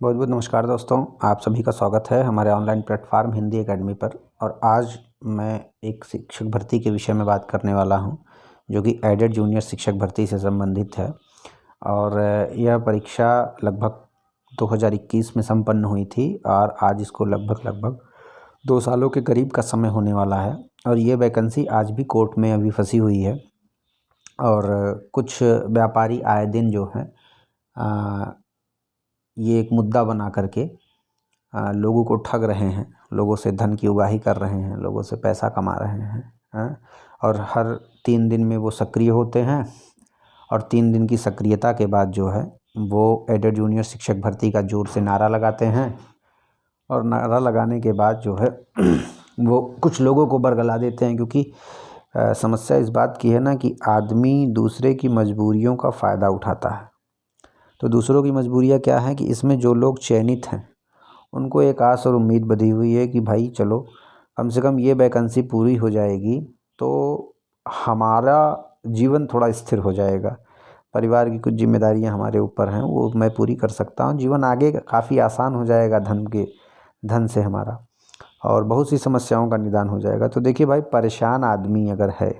बहुत बहुत नमस्कार दोस्तों, आप सभी का स्वागत है हमारे ऑनलाइन प्लेटफार्म हिंदी एकेडमी पर। और आज मैं एक शिक्षक भर्ती के विषय में बात करने वाला हूं, जो कि एडेड जूनियर शिक्षक भर्ती से संबंधित है। और यह परीक्षा लगभग 2021 में संपन्न हुई थी और आज इसको लगभग 2 सालों के करीब का समय होने वाला है। और ये वैकेंसी आज भी कोर्ट में अभी फंसी हुई है। और कुछ व्यापारी आए दिन जो हैं ये एक मुद्दा बना करके लोगों को ठग रहे हैं, लोगों से धन की उगाही कर रहे हैं, लोगों से पैसा कमा रहे हैं। और हर 3 दिन में वो सक्रिय होते हैं और 3 दिन की सक्रियता के बाद जो है वो एडेड जूनियर शिक्षक भर्ती का जोर से नारा लगाते हैं। और नारा लगाने के बाद जो है वो कुछ लोगों को बरगला देते हैं, क्योंकि समस्या इस बात की है ना कि आदमी दूसरे की मजबूरियों का फ़ायदा उठाता है। तो दूसरों की मजबूरियाँ क्या हैं कि इसमें जो लोग चयनित हैं उनको एक आस और उम्मीद बंधी हुई है कि भाई चलो कम से कम ये वैकेंसी पूरी हो जाएगी तो हमारा जीवन थोड़ा स्थिर हो जाएगा, परिवार की कुछ जिम्मेदारियां हमारे ऊपर हैं वो मैं पूरी कर सकता हूं, जीवन आगे काफ़ी आसान हो जाएगा धन से हमारा, और बहुत सी समस्याओं का निदान हो जाएगा। तो देखिए भाई, परेशान आदमी अगर है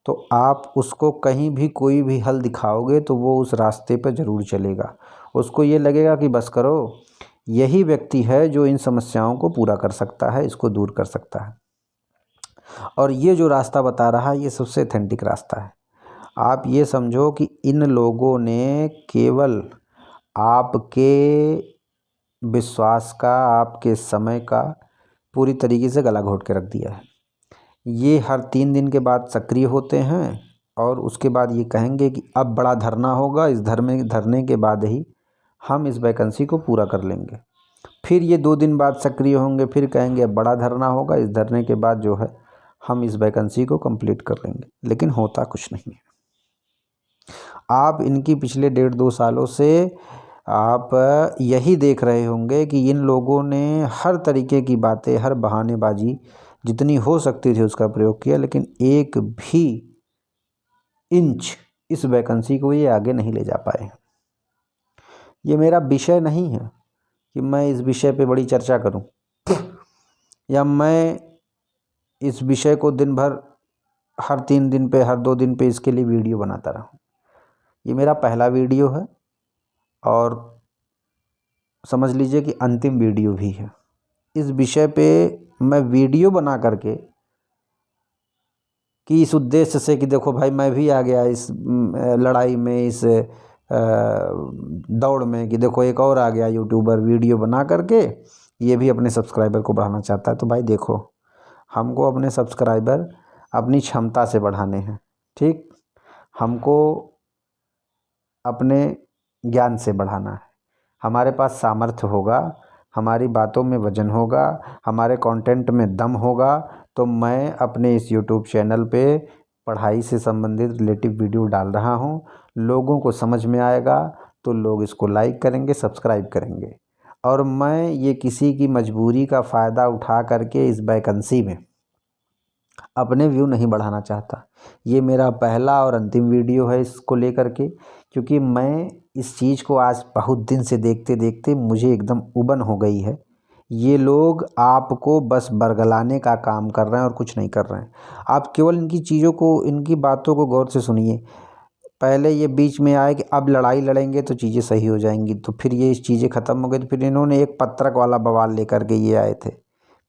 तो आप उसको कहीं भी कोई भी हल दिखाओगे तो वो उस रास्ते पर ज़रूर चलेगा। उसको ये लगेगा कि बस करो, यही व्यक्ति है जो इन समस्याओं को पूरा कर सकता है, इसको दूर कर सकता है। और ये जो रास्ता बता रहा है ये सबसे ऑथेंटिक रास्ता है। आप ये समझो कि इन लोगों ने केवल आपके विश्वास का, आपके समय का पूरी तरीके से गला घोट के रख दिया है। ये हर 3 दिन के बाद सक्रिय होते हैं और उसके बाद ये कहेंगे कि अब बड़ा धरना होगा, इस धरने के बाद ही हम इस वैकेंसी को पूरा कर लेंगे। फिर ये 2 दिन बाद सक्रिय होंगे, फिर कहेंगे अब बड़ा धरना होगा, इस धरने के बाद जो है हम इस वैकेंसी को कंप्लीट कर लेंगे। लेकिन होता कुछ नहीं है। आप इनकी पिछले 1.5-2 सालों से आप यही देख रहे होंगे कि इन लोगों ने हर तरीके की बातें, हर बहानेबाजी जितनी हो सकती थी उसका प्रयोग किया, लेकिन एक भी इंच इस वैकेंसी को ये आगे नहीं ले जा पाए। ये मेरा विषय नहीं है कि मैं इस विषय पे बड़ी चर्चा करूं या मैं इस विषय को दिन भर हर 3 दिन पे, हर 2 दिन पे इसके लिए वीडियो बनाता रहूं। ये मेरा पहला वीडियो है और समझ लीजिए कि अंतिम वीडियो भी है। इस विषय पे मैं वीडियो बना करके कि इस उद्देश्य से कि देखो भाई मैं भी आ गया इस लड़ाई में, इस दौड़ में, कि देखो एक और आ गया यूट्यूबर वीडियो बना करके ये भी अपने सब्सक्राइबर को बढ़ाना चाहता है। तो भाई देखो, हमको अपने सब्सक्राइबर अपनी क्षमता से बढ़ाने हैं, ठीक, हमको अपने ज्ञान से बढ़ाना है। हमारे पास सामर्थ्य होगा, हमारी बातों में वजन होगा, हमारे कंटेंट में दम होगा, तो मैं अपने इस यूट्यूब चैनल पे पढ़ाई से संबंधित रिलेटिव वीडियो डाल रहा हूँ। लोगों को समझ में आएगा तो लोग इसको लाइक करेंगे, सब्सक्राइब करेंगे। और मैं ये किसी की मजबूरी का फ़ायदा उठा करके इस वैकेंसी में अपने व्यू नहीं बढ़ाना चाहता। ये मेरा पहला और अंतिम वीडियो है इसको लेकर के, क्योंकि मैं इस चीज़ को आज बहुत दिन से देखते देखते मुझे एकदम उबन हो गई है। ये लोग आपको बस बरगलाने का काम कर रहे हैं और कुछ नहीं कर रहे हैं। आप केवल इनकी चीज़ों को, इनकी बातों को गौर से सुनिए। पहले ये बीच में आए कि अब लड़ाई लड़ेंगे तो चीज़ें सही हो जाएंगी, तो फिर ये चीज़ें ख़त्म हो गई। तो फिर इन्होंने एक पत्रक वाला बवाल लेकर के ये आए थे।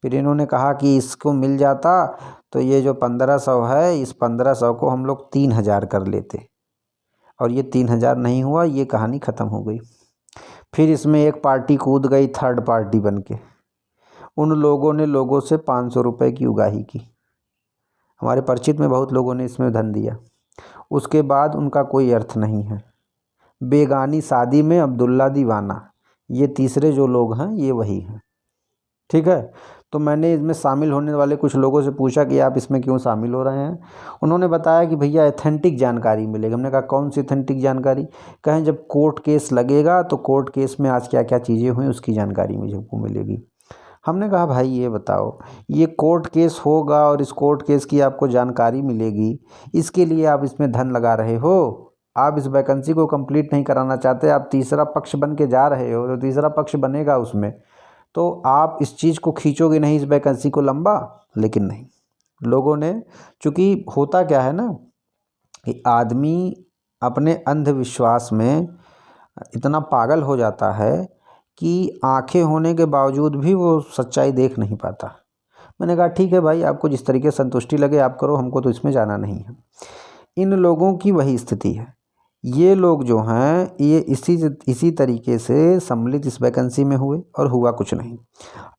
फिर इन्होंने कहा कि इसको मिल जाता तो ये जो 1500 है, इस 1500 को हम लोग 3000 कर लेते, और ये 3000 नहीं हुआ, ये कहानी ख़त्म हो गई। फिर इसमें एक पार्टी कूद गई थर्ड पार्टी बन के। उन लोगों ने लोगों से 500 रुपये की उगाही की। हमारे परिचित में बहुत लोगों ने इसमें धन दिया। उसके बाद उनका कोई अर्थ नहीं है। बेगानी शादी में अब्दुल्ला दीवाना, ये तीसरे जो लोग हैं ये वही हैं, ठीक है। तो मैंने इसमें शामिल होने वाले कुछ लोगों से पूछा कि आप इसमें क्यों शामिल हो रहे हैं। उन्होंने बताया कि भैया ऑथेंटिक जानकारी मिलेगी। हमने कहा कौन सी ऑथेंटिक जानकारी? कहें जब कोर्ट केस लगेगा तो कोर्ट केस में आज क्या क्या चीज़ें हुई उसकी जानकारी मुझे मिलेगी। हमने कहा भाई ये बताओ, ये कोर्ट केस होगा और इस कोर्ट केस की आपको जानकारी मिलेगी, इसके लिए आप इसमें धन लगा रहे हो? आप इस वैकेंसी को कंप्लीट नहीं कराना चाहते, आप तीसरा पक्ष बन के जा रहे हो, तो तीसरा पक्ष बनेगा उसमें, तो आप इस चीज़ को खींचोगे नहीं, इस वैकेंसी को लंबा। लेकिन नहीं, लोगों ने, चूँकि होता क्या है ना कि आदमी अपने अंधविश्वास में इतना पागल हो जाता है कि आंखें होने के बावजूद भी वो सच्चाई देख नहीं पाता। मैंने कहा ठीक है भाई, आपको जिस तरीके से संतुष्टि लगे आप करो, हमको तो इसमें जाना नहीं है। इन लोगों की वही स्थिति है। ये लोग जो हैं ये इसी तरीके से सम्मिलित इस वैकेंसी में हुए और हुआ कुछ नहीं।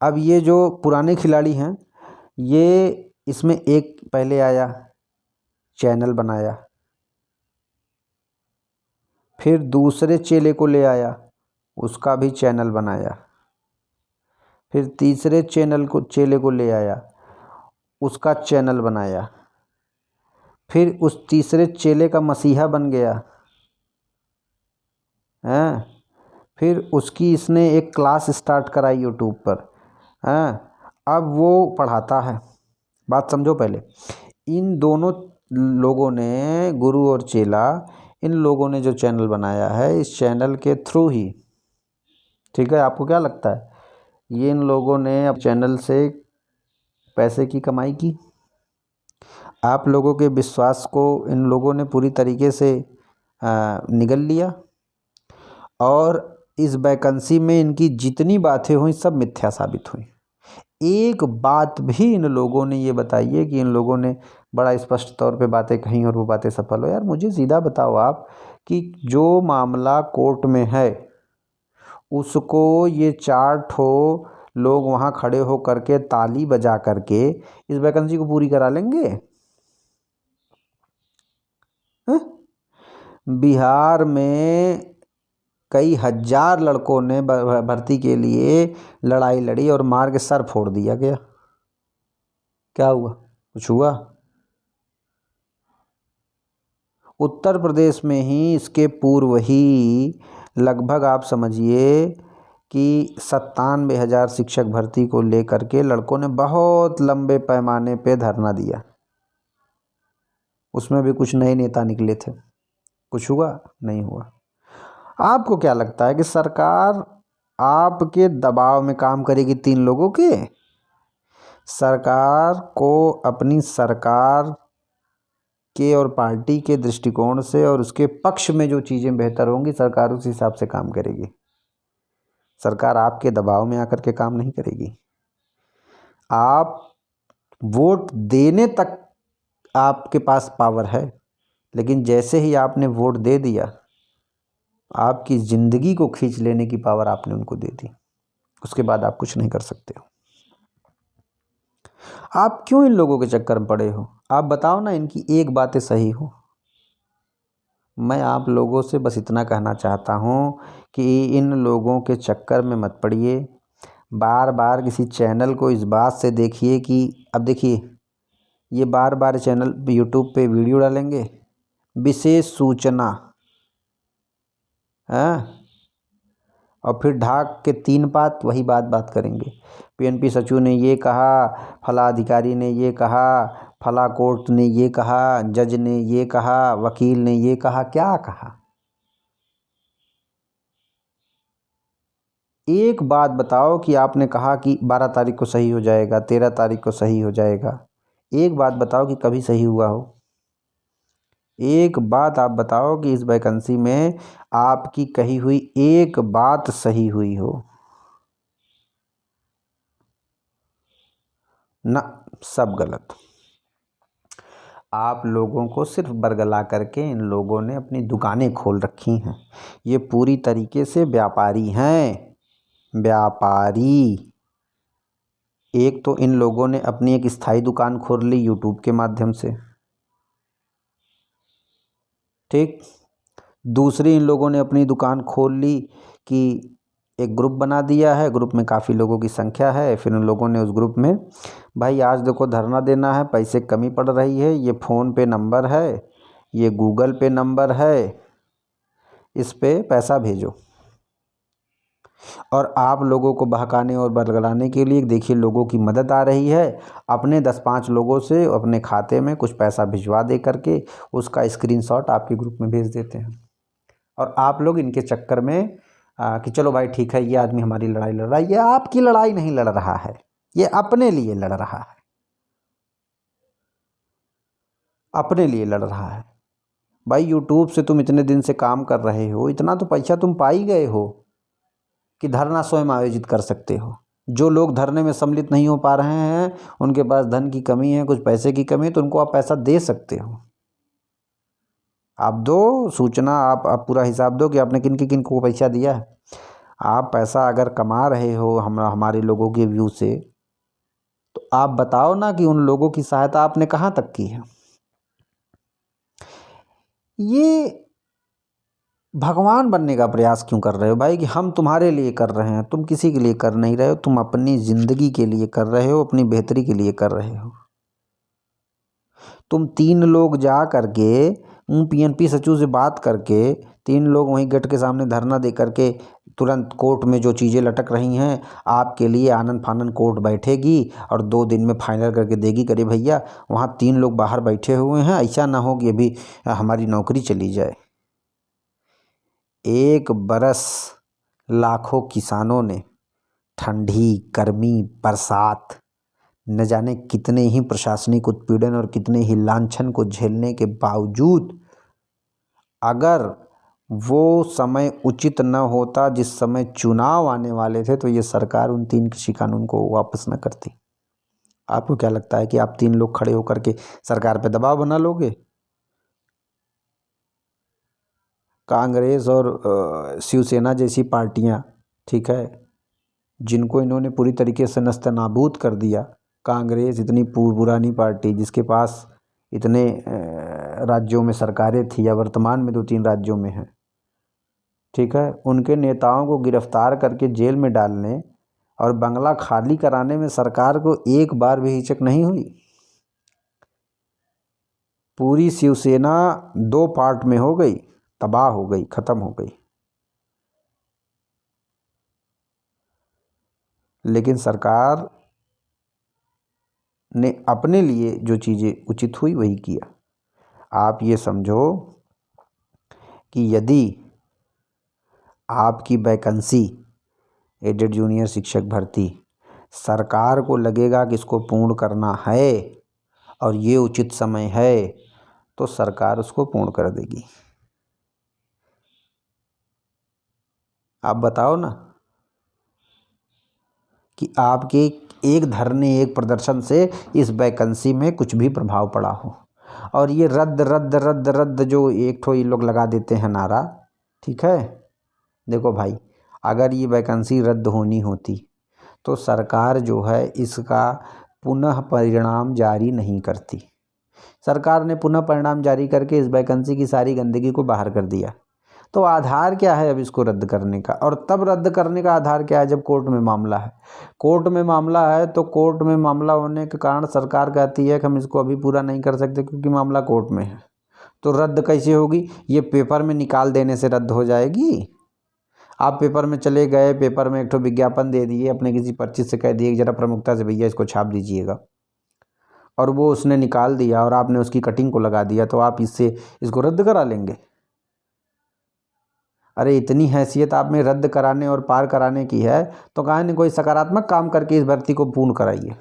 अब ये जो पुराने खिलाड़ी हैं, ये इसमें एक पहले आया, चैनल बनाया, फिर दूसरे चेले को ले आया, उसका भी चैनल बनाया, फिर तीसरे चेले को ले आया, उसका चैनल बनाया, फिर उस तीसरे चेले का मसीहा बन गया हैं, फिर उसकी इसने एक क्लास स्टार्ट कराई यूट्यूब पर हैं, अब वो पढ़ाता है। बात समझो पहले, इन दोनों लोगों ने, गुरु और चेला, इन लोगों ने जो चैनल बनाया है, इस चैनल के थ्रू ही, ठीक है, आपको क्या लगता है ये इन लोगों ने अब चैनल से पैसे की कमाई की? आप लोगों के विश्वास को इन लोगों ने पूरी तरीके से निगल लिया और इस वैकेंसी में इनकी जितनी बातें हुई सब मिथ्या साबित हुई। एक बात भी इन लोगों ने ये बताई है कि इन लोगों ने बड़ा स्पष्ट तौर पे बातें कहीं और वो बातें सफल हो? यार मुझे सीधा बताओ आप कि जो मामला कोर्ट में है उसको ये 4 ठो लोग वहाँ खड़े हो करके ताली बजा करके इस वैकेंसी को पूरी करा लेंगे? हैं? बिहार में कई हजार लड़कों ने भर्ती के लिए लड़ाई लड़ी और मार के सर फोड़ दिया गया। क्या हुआ? कुछ हुआ? उत्तर प्रदेश में ही इसके पूर्व ही लगभग आप समझिए कि 97,000 शिक्षक भर्ती को लेकर के लड़कों ने बहुत लंबे पैमाने पे धरना दिया। उसमें भी कुछ नए नेता निकले थे। कुछ हुआ? नहीं हुआ। आपको क्या लगता है कि सरकार आपके दबाव में काम करेगी 3 लोगों के? सरकार को अपनी सरकार के और पार्टी के दृष्टिकोण से और उसके पक्ष में जो चीज़ें बेहतर होंगी, सरकार उस हिसाब से काम करेगी। सरकार आपके दबाव में आकर के काम नहीं करेगी। आप वोट देने तक आपके पास पावर है, लेकिन जैसे ही आपने वोट दे दिया, आपकी ज़िंदगी को खींच लेने की पावर आपने उनको दे दी। उसके बाद आप कुछ नहीं कर सकते हो। आप क्यों इन लोगों के चक्कर में पड़े हो? आप बताओ ना, इनकी एक बातें सही हो। मैं आप लोगों से बस इतना कहना चाहता हूँ कि इन लोगों के चक्कर में मत पड़िए। बार बार किसी चैनल को इस बात से देखिए कि अब देखिए ये बार बार चैनल यूट्यूब पे वीडियो डालेंगे, विशेष सूचना हैं, और फिर ढाक के 3 बात वही बात करेंगे। पीएनपी सचिव ने ये कहा, फला अधिकारी ने ये कहा, फला कोर्ट ने ये कहा, जज ने ये कहा, वकील ने ये कहा। क्या कहा? एक बात बताओ कि आपने कहा कि 12 तारीख को सही हो जाएगा, 13 तारीख को सही हो जाएगा। एक बात बताओ कि कभी सही हुआ हो? एक बात आप बताओ कि इस वैकेंसी में आपकी कही हुई एक बात सही हुई हो? ना, सब गलत। आप लोगों को सिर्फ बरगला करके इन लोगों ने अपनी दुकानें खोल रखी हैं। ये पूरी तरीके से व्यापारी हैं, व्यापारी। एक तो इन लोगों ने अपनी एक स्थायी दुकान खोल ली यूट्यूब के माध्यम से, ठीक। दूसरी, इन लोगों ने अपनी दुकान खोल ली कि एक ग्रुप बना दिया है, ग्रुप में काफ़ी लोगों की संख्या है। फिर उन लोगों ने उस ग्रुप में, भाई आज देखो धरना देना है, पैसे कमी पड़ रही है, ये फ़ोन पे नंबर है, ये गूगल पे नंबर है, इस पे पैसा भेजो। और आप लोगों को बहकाने और बरगलाने के लिए देखिए लोगों की मदद आ रही है। अपने 10-5 लोगों से अपने खाते में कुछ पैसा भिजवा दे करके उसका स्क्रीनशॉट आपके ग्रुप में भेज देते हैं। और आप लोग इनके चक्कर में कि चलो भाई ठीक है, ये आदमी हमारी लड़ाई लड़ रहा है। ये आपकी लड़ाई नहीं लड़ रहा है, ये अपने लिए लड़ रहा है, अपने लिए लड़ रहा है। भाई यूट्यूब से तुम इतने दिन से काम कर रहे हो, इतना तो पैसा तुम पा ही गए हो कि धरना स्वयं आयोजित कर सकते हो। जो लोग धरने में सम्मिलित नहीं हो पा रहे हैं, उनके पास धन की कमी है, कुछ पैसे की कमी है, तो उनको आप पैसा दे सकते हो। आप दो सूचना, आप पूरा हिसाब दो कि आपने किन को पैसा दिया है। आप पैसा अगर कमा रहे हो हमारे लोगों के व्यू से, तो आप बताओ ना कि उन लोगों की सहायता आपने कहाँ तक की है। ये भगवान बनने का प्रयास क्यों कर रहे हो भाई कि हम तुम्हारे लिए कर रहे हैं? तुम किसी के लिए कर नहीं रहे हो, तुम अपनी ज़िंदगी के लिए कर रहे हो, अपनी बेहतरी के लिए कर रहे हो। तुम 3 लोग जा करके पीएनपी सचिव से बात करके 3 लोग वहीं गेट के सामने धरना दे करके तुरंत कोर्ट में जो चीज़ें लटक रही हैं आपके लिए आनन फानन कोर्ट बैठेगी और 2 दिन में फाइनल करके देगी। करे भैया, वहाँ 3 लोग बाहर बैठे हुए हैं, ऐसा ना हो कि अभी हमारी नौकरी चली जाए। 1 बरस लाखों किसानों ने ठंडी, गर्मी, बरसात, न जाने कितने ही प्रशासनिक उत्पीड़न और कितने ही लांछन को झेलने के बावजूद अगर वो समय उचित न होता जिस समय चुनाव आने वाले थे, तो ये सरकार उन 3 कृषि कानून को वापस न करती। आपको क्या लगता है कि आप 3 लोग खड़े होकर के सरकार पे दबाव बना लोगे? कांग्रेस और शिवसेना जैसी पार्टियां, ठीक है, जिनको इन्होंने पूरी तरीके से नस्तनाबूद कर दिया। कांग्रेस इतनी पुरानी पार्टी जिसके पास इतने राज्यों में सरकारें थी या वर्तमान में 2-3 राज्यों में है, ठीक है, उनके नेताओं को गिरफ्तार करके जेल में डालने और बंगला खाली कराने में सरकार को एक बार भी हिचक नहीं हुई। पूरी शिवसेना 2 पार्ट में हो गई, तबाह हो गई, खत्म हो गई। लेकिन सरकार ने अपने लिए जो चीज़ें उचित हुई वही किया। आप ये समझो कि यदि आपकी वैकेंसी एडेड जूनियर शिक्षक भर्ती सरकार को लगेगा कि इसको पूर्ण करना है और ये उचित समय है, तो सरकार उसको पूर्ण कर देगी। आप बताओ ना कि आपके एक धरने, एक प्रदर्शन से इस वैकेंसी में कुछ भी प्रभाव पड़ा हो। और ये रद्द रद्द रद्द रद्द जो एक ठो ये लोग लगा देते हैं नारा, ठीक है, देखो भाई, अगर ये वैकेंसी रद्द होनी होती तो सरकार जो है इसका पुनः परिणाम जारी नहीं करती। सरकार ने पुनः परिणाम जारी करके इस वैकेंसी की सारी गंदगी को बाहर कर दिया। तो आधार क्या है अब इसको रद्द करने का? और तब रद्द करने का आधार क्या है? जब कोर्ट में मामला है। कोर्ट में मामला है तो कोर्ट में मामला होने के कारण सरकार कहती है कि हम इसको अभी पूरा नहीं कर सकते क्योंकि मामला कोर्ट में है। तो रद्द कैसे होगी? ये पेपर में निकाल देने से रद्द हो जाएगी? आप पेपर में चले गए, पेपर में एक ठो विज्ञापन दे दिए, अपने किसी पर्ची से कह दिए कि जरा प्रमुखता से भैया इसको छाप दीजिएगा, और वो उसने निकाल दिया और आपने उसकी कटिंग को लगा दिया, तो आप इसको रद्द करा लेंगे? अरे इतनी हैसियत आप में रद्द कराने और पार कराने की है तो काहे नहीं कोई सकारात्मक काम करके इस भर्ती को पूर्ण कराइए।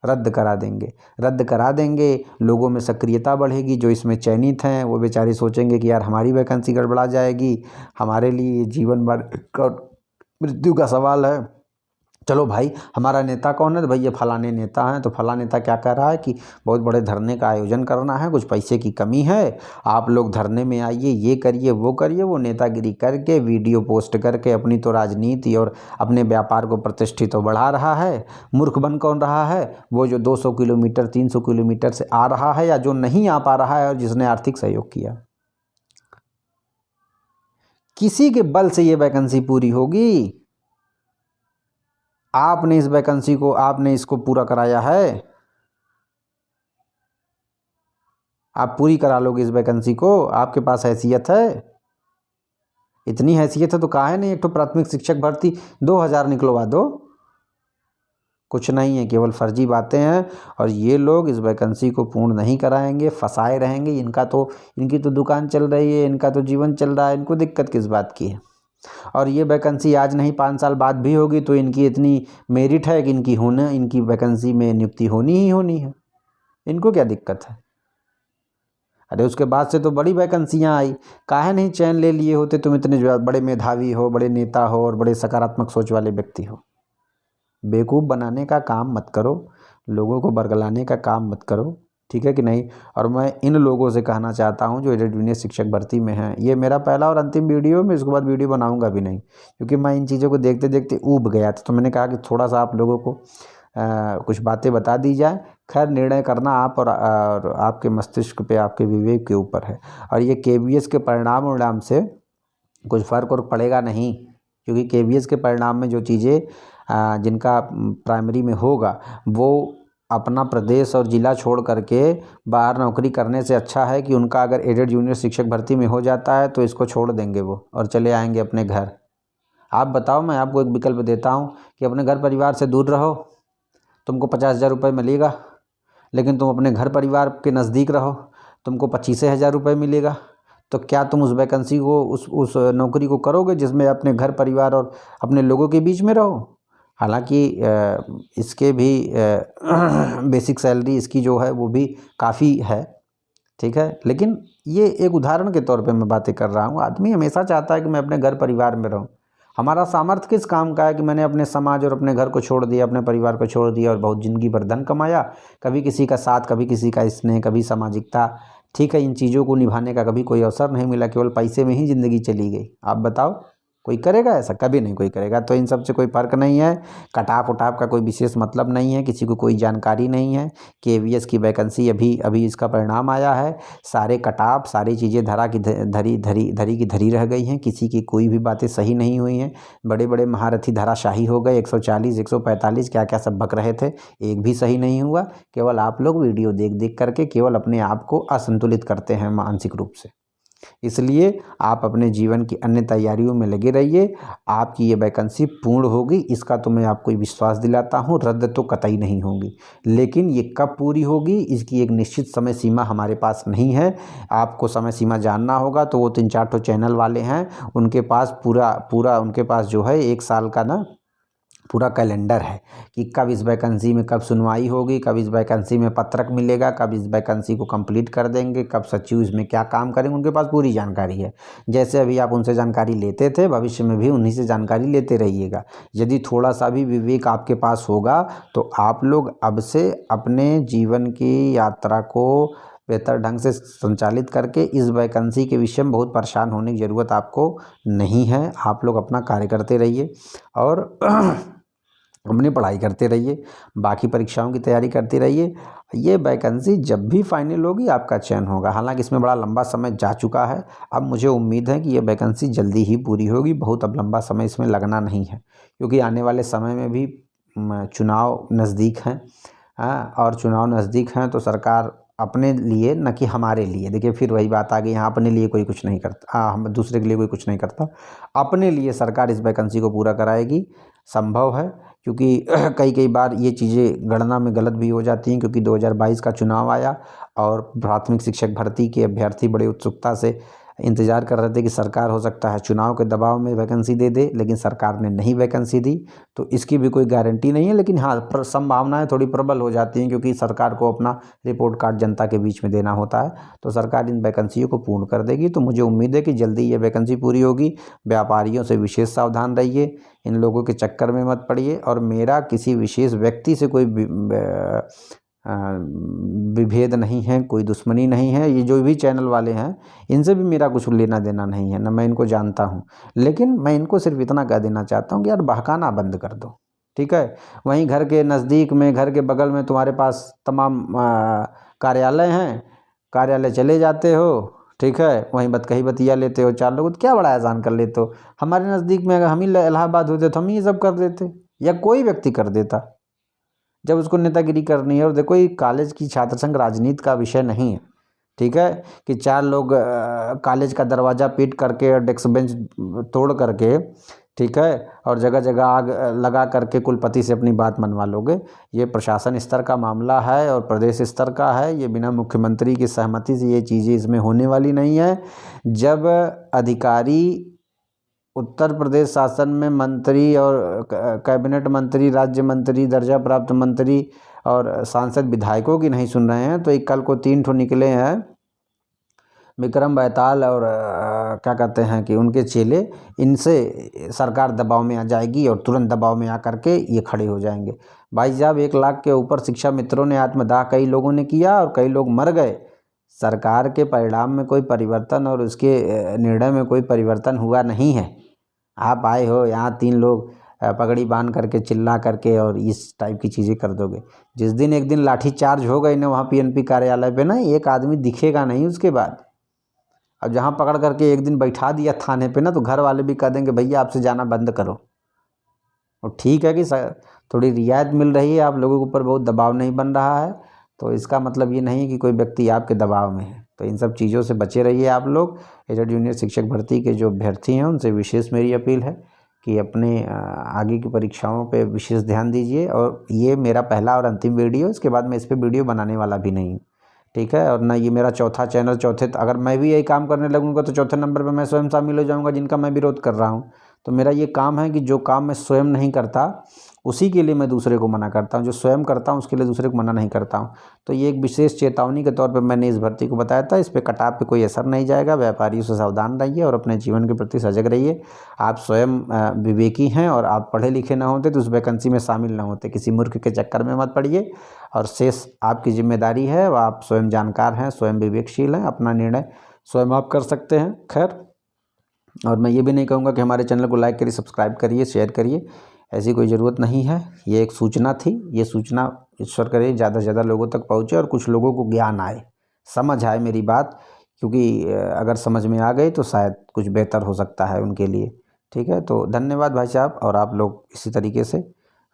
रद्द करा देंगे, रद्द करा देंगे, लोगों में सक्रियता बढ़ेगी। जो इसमें चयनित हैं वो बेचारे सोचेंगे कि यार हमारी वैकेंसी गड़बड़ा जाएगी, हमारे लिए जीवन भर का मृत्यु का सवाल है। चलो भाई, हमारा नेता कौन है? तो भैया फलाने नेता हैं। तो फला नेता क्या कह रहा है कि बहुत बड़े धरने का आयोजन करना है, कुछ पैसे की कमी है, आप लोग धरने में आइए, ये करिए वो करिए। वो नेतागिरी करके वीडियो पोस्ट करके अपनी तो राजनीति और अपने व्यापार को प्रतिष्ठित तो बढ़ा रहा है। मूर्ख बन कौन रहा है? वो जो 200 किलोमीटर 300 किलोमीटर से आ रहा है या जो नहीं आ पा रहा है और जिसने आर्थिक सहयोग किया। किसी के बल से ये वैकेंसी पूरी होगी? आपने इस वैकेंसी को, आपने इसको पूरा कराया है? आप पूरी करा लोगे इस वैकेंसी को? आपके पास हैसियत है? इतनी हैसियत है तो काहे नहीं एक तो प्राथमिक शिक्षक भर्ती 2000 निकलवा दो। कुछ नहीं है, केवल फर्जी बातें हैं और ये लोग इस वैकेंसी को पूर्ण नहीं कराएंगे, फंसाए रहेंगे। इनकी तो दुकान चल रही है, इनका तो जीवन चल रहा है, इनको दिक्कत किस बात की है। और ये वैकेंसी आज नहीं 5 साल बाद भी होगी तो इनकी इतनी मेरिट है कि इनकी वैकेंसी में नियुक्ति होनी ही होनी है। इनको क्या दिक्कत है। अरे उसके बाद से तो बड़ी वैकेंसियाँ आई, काहे नहीं चैन ले लिए होते। तुम इतने बड़े मेधावी हो, बड़े नेता हो और बड़े सकारात्मक सोच वाले व्यक्ति हो। बेवकूफ़ बनाने का काम मत करो, लोगों को बरगलाने का काम मत करो, ठीक है कि नहीं। और मैं इन लोगों से कहना चाहता हूं जो एडेड जूनियर शिक्षक भर्ती में हैं, ये मेरा पहला और अंतिम वीडियो, मैं इसके बाद वीडियो बनाऊंगा भी नहीं, क्योंकि मैं इन चीज़ों को देखते देखते ऊब गया था। तो मैंने कहा कि थोड़ा सा आप लोगों को कुछ बातें बता दी जाए। खैर, निर्णय करना आप और आपके मस्तिष्क पे, आपके विवेक के ऊपर है। और ये KVS के परिणाम से कुछ फ़र्क और पड़ेगा नहीं, क्योंकि KVS के परिणाम में जो चीज़ें जिनका प्राइमरी में होगा वो अपना प्रदेश और ज़िला छोड़ करके बाहर नौकरी करने से अच्छा है कि उनका अगर एडेड जूनियर शिक्षक भर्ती में हो जाता है तो इसको छोड़ देंगे वो और चले आएंगे अपने घर। आप बताओ, मैं आपको एक विकल्प देता हूँ कि अपने घर परिवार से दूर रहो, तुमको 50,000 रुपये मिलेगा, लेकिन तुम अपने घर परिवार के नज़दीक रहो, तुमको 25,000 रुपये मिलेगा। तो क्या तुम उस वैकेंसी को, उस नौकरी को करोगे जिसमें अपने घर परिवार और अपने लोगों के बीच में रहो। हालांकि इसके भी बेसिक सैलरी इसकी जो है वो भी काफ़ी है, ठीक है, लेकिन ये एक उदाहरण के तौर पे मैं बातें कर रहा हूँ। आदमी हमेशा चाहता है कि मैं अपने घर परिवार में रहूँ। हमारा सामर्थ्य किस काम का है कि मैंने अपने समाज और अपने घर को छोड़ दिया, अपने परिवार को छोड़ दिया और बहुत ज़िंदगी भर धन कमाया, कभी किसी का साथ, कभी किसी का स्नेह, कभी सामाजिकता, ठीक है, इन चीज़ों को निभाने का कभी कोई अवसर नहीं मिला, केवल पैसे में ही ज़िंदगी चली गई। आप बताओ, कोई करेगा ऐसा? कभी नहीं कोई करेगा। तो इन सब से कोई फ़र्क नहीं है, कटाप उटाप का कोई विशेष मतलब नहीं है, किसी को कोई जानकारी नहीं है। KVS की वैकेंसी अभी इसका परिणाम आया है, सारे कटाप, सारी चीज़ें धरी की धरी रह गई हैं, किसी की कोई भी बातें सही नहीं हुई हैं। बड़े बड़े महारथी धराशाही हो गए, 140 145 क्या क्या सब बक रहे थे, एक भी सही नहीं हुआ। केवल आप लोग वीडियो देख देख करके केवल अपने आप को असंतुलित करते हैं मानसिक रूप से। इसलिए आप अपने जीवन की अन्य तैयारियों में लगे रहिए। आपकी ये वैकेंसी पूर्ण होगी, इसका तो मैं आपको विश्वास दिलाता हूँ। रद्द तो कतई नहीं होगी, लेकिन ये कब पूरी होगी इसकी एक निश्चित समय सीमा हमारे पास नहीं है। आपको समय सीमा जानना होगा तो वो 3-4 ठो चैनल वाले हैं, उनके पास पूरा उनके पास जो है 1 साल का ना पूरा कैलेंडर है कि कब इस वैकेंसी में कब सुनवाई होगी, कब इस वैकेंसी में पत्रक मिलेगा, कब इस वैकेंसी को कंप्लीट कर देंगे, कब सचिव इसमें क्या काम करेंगे। उनके पास पूरी जानकारी है। जैसे अभी आप उनसे जानकारी लेते थे, भविष्य में भी उन्हीं से जानकारी लेते रहिएगा। यदि थोड़ा सा भी विवेक आपके पास होगा तो आप लोग अब से अपने जीवन की यात्रा को बेहतर ढंग से संचालित करके इस वैकेंसी के विषय में बहुत परेशान होने की ज़रूरत आपको नहीं है। आप लोग अपना कार्य करते रहिए और अपनी पढ़ाई करते रहिए, बाकी परीक्षाओं की तैयारी करते रहिए। ये वैकेंसी जब भी फाइनल होगी आपका चयन होगा। हालांकि इसमें बड़ा लंबा समय जा चुका है, अब मुझे उम्मीद है कि ये वैकेंसी जल्दी ही पूरी होगी। बहुत अब लंबा समय इसमें लगना नहीं है, क्योंकि आने वाले समय में भी चुनाव नज़दीक हैं। और चुनाव नज़दीक हैं तो सरकार अपने लिए, न कि हमारे लिए, देखिए फिर वही बात आ गई, यहाँ अपने लिए कोई कुछ नहीं करता, हम दूसरे के लिए कोई कुछ नहीं करता। अपने लिए सरकार इस वैकेंसी को पूरा कराएगी, संभव है, क्योंकि कई बार ये चीज़ें गणना में गलत भी हो जाती हैं। क्योंकि 2022 का चुनाव आया और प्राथमिक शिक्षक भर्ती के अभ्यर्थी बड़े उत्सुकता से इंतज़ार कर रहे थे कि सरकार हो सकता है चुनाव के दबाव में वैकेंसी दे दे, लेकिन सरकार ने नहीं वैकेंसी दी। तो इसकी भी कोई गारंटी नहीं है, लेकिन हाँ, संभावनाएं थोड़ी प्रबल हो जाती हैं, क्योंकि सरकार को अपना रिपोर्ट कार्ड जनता के बीच में देना होता है। तो सरकार इन वैकेंसियों को पूर्ण कर देगी। तो मुझे उम्मीद है कि जल्दी ये वैकेंसी पूरी होगी। व्यापारियों से विशेष सावधान रहिए, इन लोगों के चक्कर में मत पड़िए। और मेरा किसी विशेष व्यक्ति से कोई विभेद नहीं है, कोई दुश्मनी नहीं है। ये जो भी चैनल वाले हैं इनसे भी मेरा कुछ लेना देना नहीं है, ना मैं इनको जानता हूँ। लेकिन मैं इनको सिर्फ इतना कह देना चाहता हूँ कि यार बहकाना बंद कर दो, ठीक है। वहीं घर के नज़दीक में, घर के बगल में तुम्हारे पास तमाम कार्यालय हैं, कार्यालय चले जाते हो, ठीक है, वहीं बतकही बतिया लेते हो 4 लोग, तो क्या बड़ा एहसान कर लेते हो। हमारे नज़दीक में अगर हम ही इलाहाबाद होते तो हम ही सब कर देते, या कोई व्यक्ति कर देता जब उसको नेतागिरी करनी है। और देखो, ये कॉलेज की छात्र संघ राजनीति का विषय नहीं है, ठीक है, कि 4 लोग कॉलेज का दरवाज़ा पीट करके और डेस्क बेंच तोड़ करके, ठीक है, और जगह जगह आग लगा करके कुलपति से अपनी बात मनवा लोगे। ये प्रशासन स्तर का मामला है और प्रदेश स्तर का है। ये बिना मुख्यमंत्री की सहमति से ये चीज़ें इसमें होने वाली नहीं है। जब अधिकारी उत्तर प्रदेश शासन में मंत्री और कैबिनेट मंत्री, राज्य मंत्री, दर्जा प्राप्त मंत्री और सांसद विधायकों की नहीं सुन रहे हैं, तो एक कल को 3 ठो निकले हैं विक्रम बैताल और क्या कहते हैं कि उनके चेले, इनसे सरकार दबाव में आ जाएगी और तुरंत दबाव में आ करके ये खड़े हो जाएंगे। भाई साहब 1 लाख के ऊपर शिक्षा मित्रों ने आत्मदाह कई लोगों ने किया और कई लोग मर गए। सरकार के परिणाम में कोई परिवर्तन और उसके निर्णय में कोई परिवर्तन हुआ नहीं है। आप आए हो यहाँ 3 लोग पगड़ी बांध करके चिल्ला करके और इस टाइप की चीज़ें कर दोगे। जिस दिन एक दिन लाठी चार्ज हो गई ना वहाँ पीएनपी कार्यालय पे ना, एक आदमी दिखेगा नहीं उसके बाद। अब जहाँ पकड़ करके एक दिन बैठा दिया थाने पे ना, तो घर वाले भी कह देंगे भैया आपसे जाना बंद करो। और ठीक है कि थोड़ी रियायत मिल रही है, आप लोगों के ऊपर बहुत दबाव नहीं बन रहा है, तो इसका मतलब ये नहीं है कि कोई व्यक्ति आपके दबाव में है। तो इन सब चीज़ों से बचे रहिए आप लोग। एडेड जूनियर शिक्षक भर्ती के जो अभ्यर्थी हैं उनसे विशेष मेरी अपील है कि अपने आगे की परीक्षाओं पे विशेष ध्यान दीजिए। और ये मेरा पहला और अंतिम वीडियो, इसके बाद मैं इस पर वीडियो बनाने वाला भी नहीं हूँ, ठीक है। और ना ये मेरा चौथा चैनल, अगर मैं भी यही काम करने लगूँगा तो चौथे नंबर पे मैं स्वयं शामिल हो जाऊँगा जिनका मैं विरोध कर रहा हूँ। तो मेरा ये काम है कि जो काम मैं स्वयं नहीं करता उसी के लिए मैं दूसरे को मना करता हूँ, जो स्वयं करता हूँ उसके लिए दूसरे को मना नहीं करता हूँ। तो ये एक विशेष चेतावनी के तौर पे मैंने इस भर्ती को बताया था। इस पे कटाव पे कोई असर नहीं जाएगा। व्यापारियों से सावधान रहिए और अपने जीवन के प्रति सजग रहिए। आप स्वयं विवेकी हैं और आप पढ़े लिखे ना होते तो उस वैकेंसी में शामिल ना होते। किसी मूर्ख के चक्कर में मत पड़िए और शेष आपकी जिम्मेदारी है। आप स्वयं जानकार हैं, स्वयं विवेकशील हैं, अपना निर्णय स्वयं आप कर सकते हैं। खैर, और मैं ये भी नहीं कहूँगा कि हमारे चैनल को लाइक करिए, सब्सक्राइब करिए, शेयर करिए, ऐसी कोई ज़रूरत नहीं है। ये एक सूचना थी। ये सूचना ईश्वर करे ज़्यादा से ज़्यादा लोगों तक पहुँचे और कुछ लोगों को ज्ञान आए, समझ आए मेरी बात, क्योंकि अगर समझ में आ गई तो शायद कुछ बेहतर हो सकता है उनके लिए, ठीक है। तो धन्यवाद भाई साहब, और आप लोग इसी तरीके से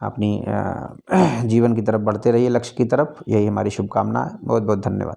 अपनी जीवन की तरफ बढ़ते रहिए, लक्ष्य की तरफ। यही हमारी शुभकामना है। बहुत बहुत धन्यवाद।